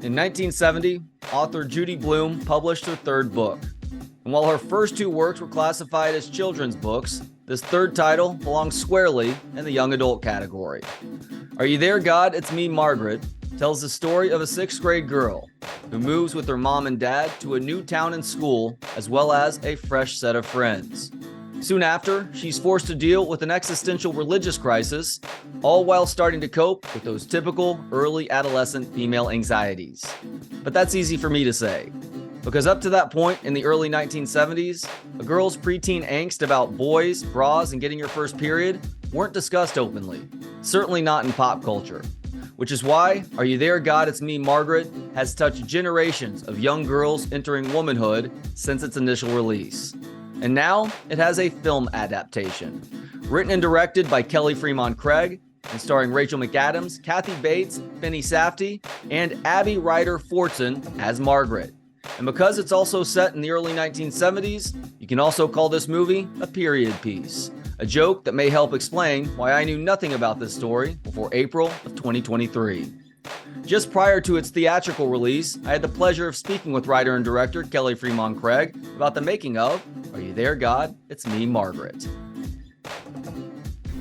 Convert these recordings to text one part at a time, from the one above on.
In 1970, author Judy Blume published her third book. And while her first two works were classified as children's books, this third title belongs squarely in the young adult category. Are You There, God? It's Me, Margaret tells the story of a sixth grade girl who moves with her mom and dad to a new town and school, as well as a fresh set of friends. Soon after, she's forced to deal with an existential religious crisis, all while starting to cope with those typical early adolescent female anxieties. But that's easy for me to say, because up to that point in the early 1970s, a girl's preteen angst about boys, bras, and getting your first period weren't discussed openly, certainly not in pop culture. Which is why Are You There, God? It's Me, Margaret has touched generations of young girls entering womanhood since its initial release. And now it has a film adaptation. Written and directed by Kelly Fremon Craig and starring Rachel McAdams, Kathy Bates, Finney Safdie, and Abby Ryder Fortson as Margaret. And because it's also set in the early 1970s, you can also call this movie a period piece. A joke that may help explain why I knew nothing about this story before April of 2023. Just prior to its theatrical release, I had the pleasure of speaking with writer and director Kelly Fremon Craig about the making of Are You There, God? It's Me, Margaret.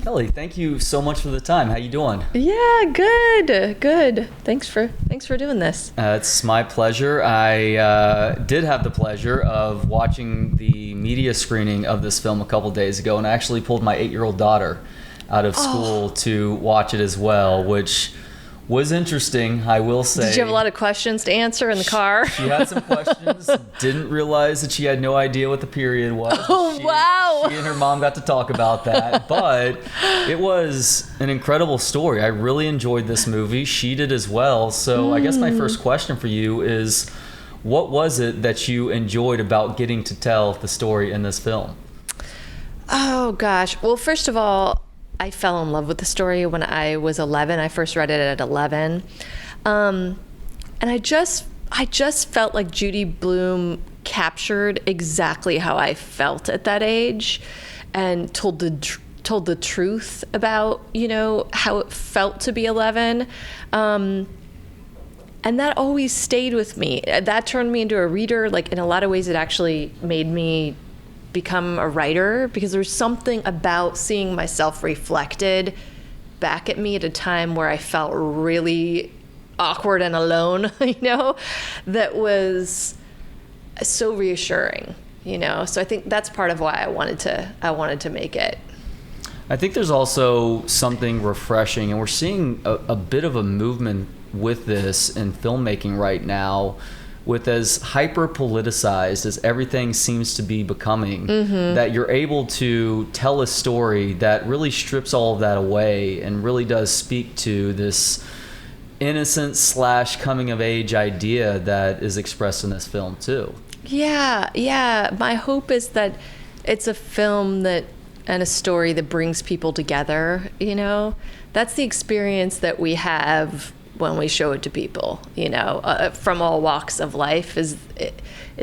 Kelly, thank you so much for the time. How you doing? Yeah, good. Thanks for doing this. It's my pleasure. I did have the pleasure of watching the media screening of this film a couple days ago, and I actually pulled my 8-year-old daughter out of school to watch it as well, which was interesting, I will say. Did you have a lot of questions to answer in the car? She had some questions. Didn't realize that she had no idea what the period was. Wow. She and her mom got to talk about that. But it was an incredible story. I really enjoyed this movie. She did as well. So I guess my first question for you is, what was it that you enjoyed about getting to tell the story in this film? Oh, gosh. Well, first of all, I fell in love with the story when I was 11. I first read it at 11. And I just felt like Judy Blume captured exactly how I felt at that age and told the truth about, how it felt to be 11. And that always stayed with me. That turned me into a reader. Like, in a lot of ways, it actually made me become a writer, because there's something about seeing myself reflected back at me at a time where I felt really awkward and alone, that was so reassuring, So I think that's part of why I wanted to make it. I think there's also something refreshing, and we're seeing a bit of a movement with this in filmmaking right now, with as hyper-politicized as everything seems to be becoming, that you're able to tell a story that really strips all of that away and really does speak to this innocent / coming-of-age idea that is expressed in this film, too. Yeah. My hope is that it's a film and a story that brings people together, That's the experience that we have when we show it to people, from all walks of life, is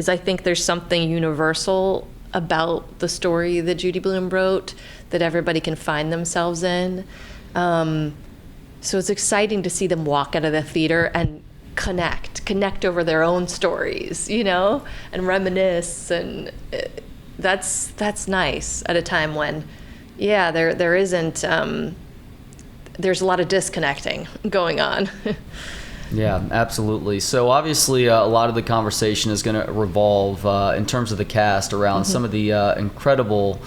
I think there's something universal about the story that Judy Blume wrote that everybody can find themselves in. So it's exciting to see them walk out of the theater and connect over their own stories, and reminisce, and that's nice at a time when, there isn't. There's a lot of disconnecting going on. Yeah, absolutely. So obviously a lot of the conversation is going to revolve in terms of the cast around some of the incredible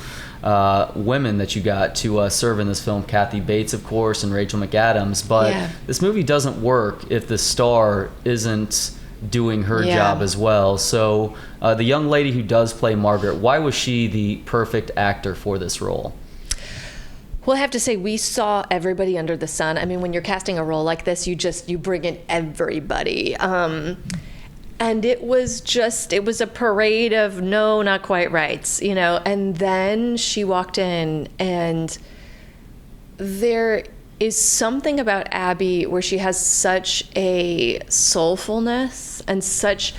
women that you got to serve in this film. Kathy Bates, of course, and Rachel McAdams. But this movie doesn't work if the star isn't doing her job as well. So the young lady who does play Margaret, why was she the perfect actor for this role? Well, I have to say, we saw everybody under the sun. I mean, when you're casting a role like this, you bring in everybody. And it was a parade of no, not quite rights, And then she walked in, and there is something about Abby where she has such a soulfulness and such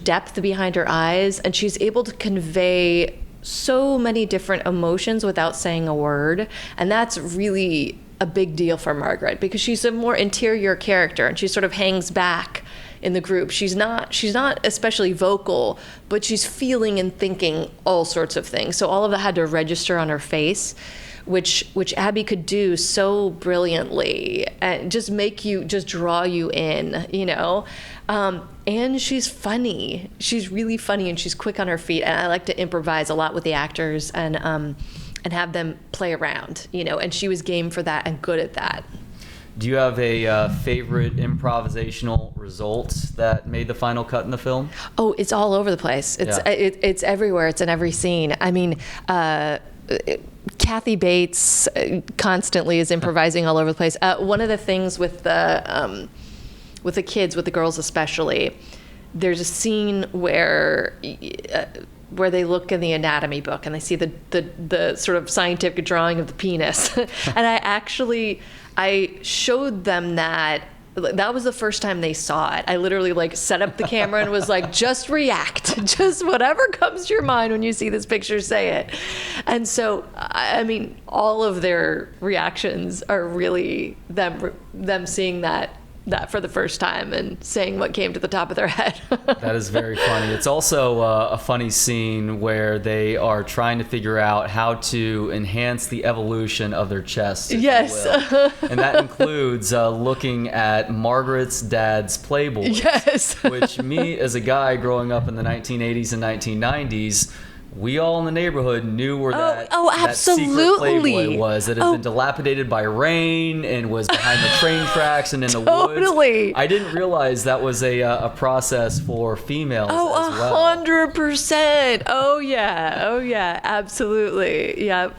depth behind her eyes, and she's able to convey so many different emotions without saying a word. And that's really a big deal for Margaret because she's a more interior character and she sort of hangs back in the group. She's not especially vocal, but she's feeling and thinking all sorts of things. So all of that had to register on her face, which Abby could do so brilliantly and just draw you in, you know. And she's funny. She's really funny and she's quick on her feet. And I like to improvise a lot with the actors and have them play around, you know. And she was game for that and good at that. Do you have a favorite improvisational result that made the final cut in the film? Oh, it's all over the place. It's everywhere. It's in every scene. I mean, Kathy Bates constantly is improvising all over the place. One of the things with the kids, with the girls especially, there's a scene where they look in the anatomy book and they see the sort of scientific drawing of the penis. And I showed them that. That was the first time they saw it. I literally like set up the camera and was like, just react. Just whatever comes to your mind when you see this picture, say it. And so, I mean, all of their reactions are really them seeing that for the first time and saying what came to the top of their head. That is very funny. It's also a funny scene where they are trying to figure out how to enhance the evolution of their chest. Yes. And that includes looking at Margaret's dad's Playboy. Yes. Which me, as a guy growing up in the 1980s and 1990s, we all in the neighborhood knew where that secret Playboy was. That had been dilapidated by rain and was behind the train tracks and in the woods. I didn't realize that was a process for females as well. 100%. Oh yeah, absolutely. Yeah.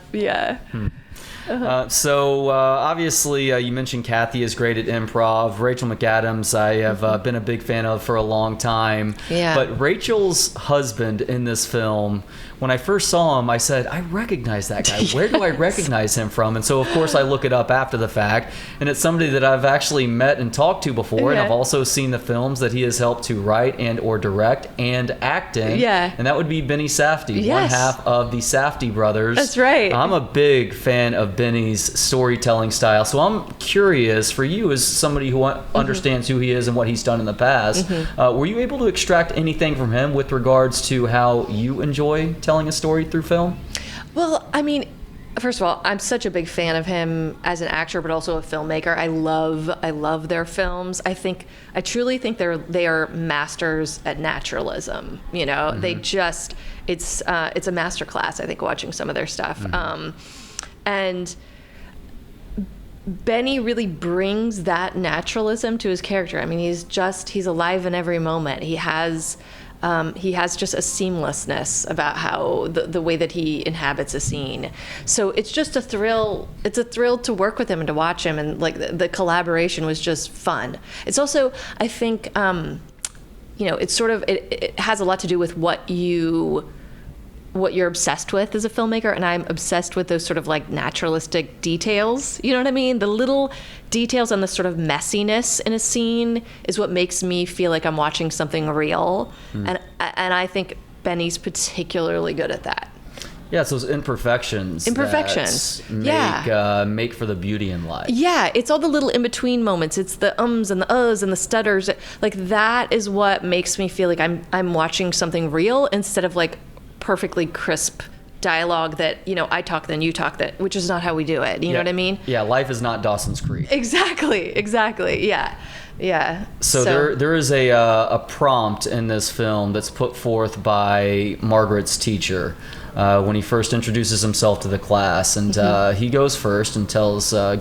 So obviously you mentioned Kathy is great at improv. Rachel McAdams I have been a big fan of for a long time. Yeah. But Rachel's husband in this film, when I first saw him, I said, I recognize that guy. Where do I recognize him from? And so, of course, I look it up after the fact. And it's somebody that I've actually met and talked to before. And I've also seen the films that he has helped to write and or direct and act in. Yeah. And that would be Benny Safdie, one half of the Safdie brothers. That's right. I'm a big fan of Benny's storytelling style. So I'm curious, for you as somebody who understands who he is and what he's done in the past, were you able to extract anything from him with regards to how you enjoy telling a story through film? Well, I mean, first of all, I'm such a big fan of him as an actor, but also a filmmaker. I love their films. I truly think they are masters at naturalism. You know, they just it's a masterclass. I think watching some of their stuff, and Benny really brings that naturalism to his character. I mean, he's alive in every moment. He has just a seamlessness about how the way that he inhabits a scene. So it's just a thrill. It's a thrill to work with him and to watch him, and like the collaboration was just fun. It's also, I think, it's sort of it has a lot to do with what you're obsessed with as a filmmaker, and I'm obsessed with those sort of like naturalistic details. You know what I mean? The little details and the sort of messiness in a scene is what makes me feel like I'm watching something real. And I think Benny's particularly good at that. Yeah, it's those imperfections that make for the beauty in life. Yeah, it's all the little in-between moments. It's the ums and the uhs and the stutters. Like that is what makes me feel like I'm watching something real instead of like perfectly crisp dialogue that, I talk then you talk, that which is not how we do it. You know what I mean? Yeah, life is not Dawson's Creek. Exactly. Yeah. So there is a prompt in this film that's put forth by Margaret's teacher when he first introduces himself to the class, and he goes first and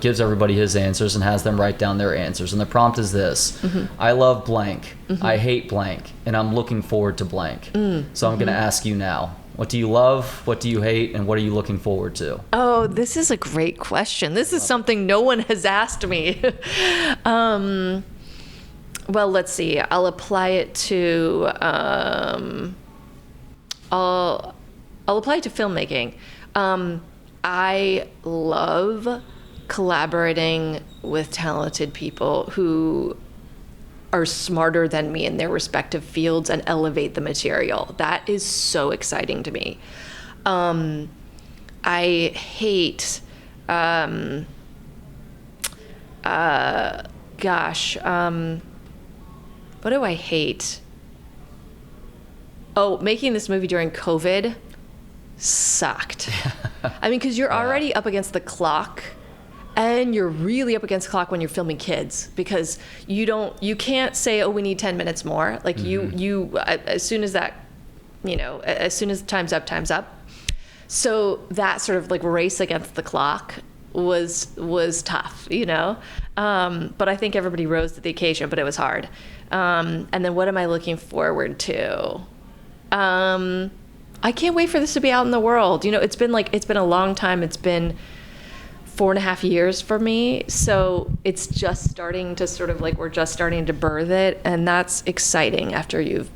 gives everybody his answers and has them write down their answers. And the prompt is this: I love blank, I hate blank, and I'm looking forward to blank. So I'm going to ask you now. What do you love? What do you hate? And what are you looking forward to? Oh, this is a great question. This is something no one has asked me. Well, let's see. I'll apply it to filmmaking. I love collaborating with talented people who are smarter than me in their respective fields and elevate the material. That is so exciting to me. I hate Gosh, what do I hate? Oh, making this movie during COVID sucked. I mean, because you're already up against the clock, and you're really up against the clock when you're filming kids, because you can't say, oh, we need 10 minutes more. Like you as soon as that, as soon as time's up. So that sort of like race against the clock was tough, but I think everybody rose to the occasion, but it was hard. And then what am I looking forward to? I can't wait for this to be out in the world. It's been a long time. It's been 4.5 years for me. So it's just starting to sort of like, we're just starting to birth it. And that's exciting after you've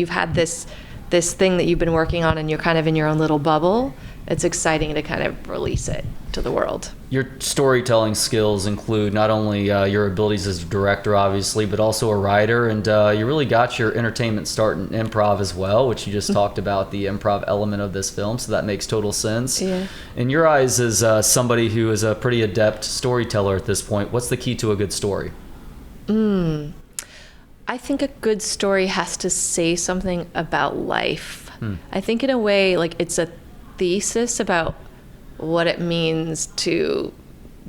had this thing that you've been working on and you're kind of in your own little bubble. It's exciting to kind of release it to the world. Your storytelling skills include not only your abilities as a director, obviously, but also a writer, and you really got your entertainment start in improv as well, which you just talked about, the improv element of this film, so that makes total sense. Yeah. In your eyes, as somebody who is a pretty adept storyteller at this point, what's the key to a good story? I think a good story has to say something about life. I think in a way, like, it's a thesis about what it means to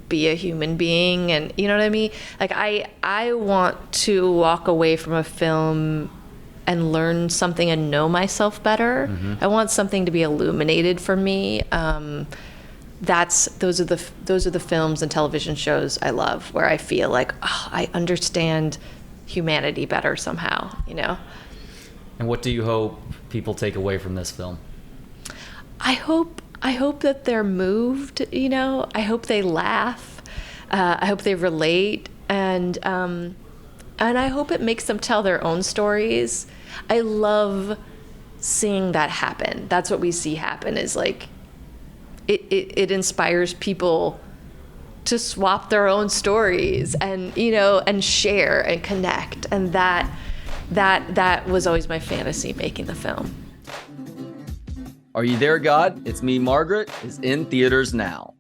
be a human being, and you know what I mean? Like, I want to walk away from a film and learn something and know myself better. I want something to be illuminated for me. Those are the films and television shows I love, where I feel like, I understand humanity better somehow, And what do you hope people take away from this film? I hope that they're moved, I hope they laugh. I hope they relate, and I hope it makes them tell their own stories. I love seeing that happen. That's what we see happen, is like it inspires people to swap their own stories and and share and connect, and that was always my fantasy making the film. Are You There, God? It's Me, Margaret is in theaters now.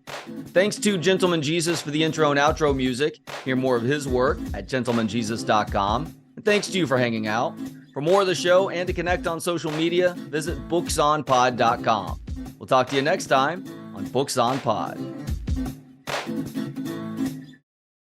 Thanks to Gentleman Jesus for the intro and outro music. Hear more of his work at gentlemanjesus.com. And thanks to you for hanging out. For more of the show and to connect on social media, visit booksonpod.com. We'll talk to you next time on Books on Pod.